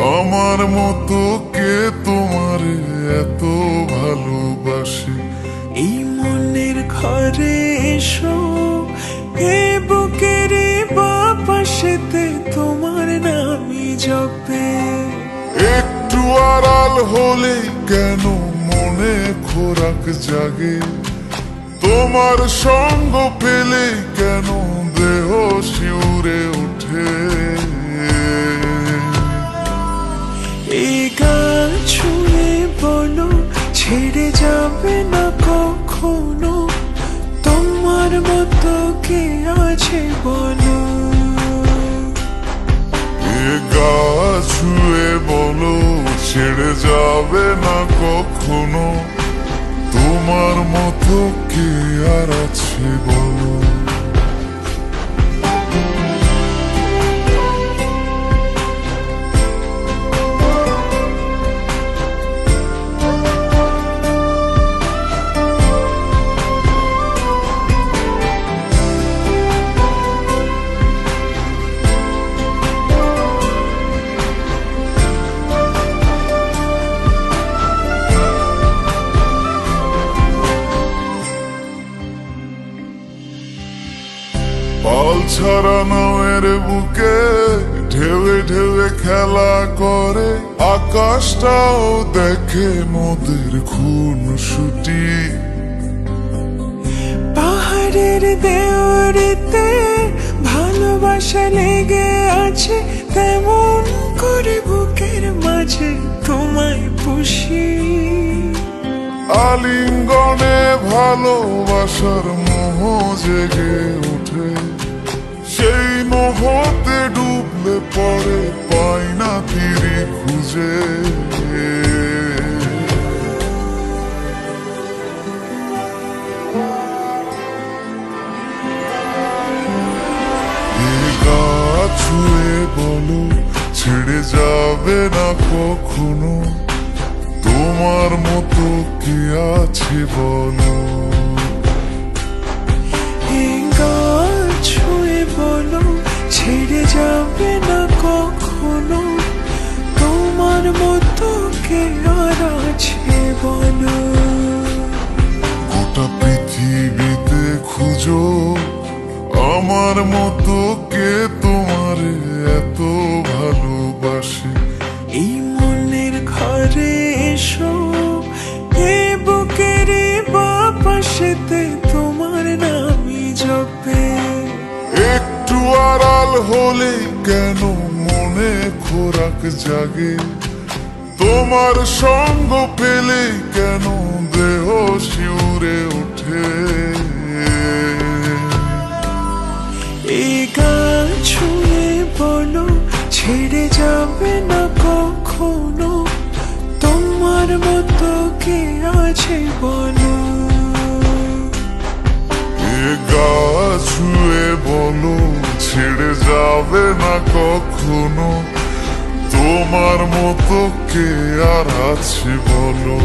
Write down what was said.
আমার মতো কে তোমার এত ভালোবাসে? এই মনের ঘরে এসো, এ বুকের বাপাশেতে তোমার নামই জপে। একটু আড়াল হলে কেন মনে খোরাক জাগে? তোমার সঙ্গ পেলে কেন দেহ শিউরে ওঠে? এই গান ছুঁয়ে বলো, ছেড়ে যাবে না কখনো, তোমার মতো কে আছে বলো। এ গা ছুঁয়ে বলো, ছেড়ে যাবে না কখনো, তোমার মতো কে আর আছে বলো। পাল ছাড়া নামের বুকে ঢেউে ঢেউে খেলা করে, আকাশটাও দেখে নদীর খুনসুটি। পাহাড়ের দেওয়ারিতে ভালোবাসা লেগে আছে, তেমন করে বুকের মাঝে তোমায় পুষি। আলিঙ্গনে ভালোবাসার মোহ জেগে ওঠে, সেই মোহতে ডুবলে পরে পাই না তীরে খুঁজে। গা ছুঁয়ে বলো, ছেড়ে যাবে না কখনো, তোমার মতো কে আছে বলো। ছুঁয়ে বলো, ছেড়ে যাবে না কখনো, তোমার মতো কে আর আছে বলো। গোটা পৃথিবীতে খুঁজো, আমার মতো কে তোমার এত ভালোবাসে? এই মনের ঘরে এসো, এ বুকের বাপাশেতে তোমার নামই জপে। একটু আড়াল হলে কেন মনে খোরাক জাগে? তোমার সঙ্গ পেলে কেন দেহ শিউরে ওঠে? এই গান ছুঁয়ে বলো, ছেড়ে যাবে না কখনো, তোমার মতো কে আছে বলো। এ গা ছুঁয়ে বলো, ছেড়ে যাবে না কখনো, তোমার মতো কে আর আছে বলো।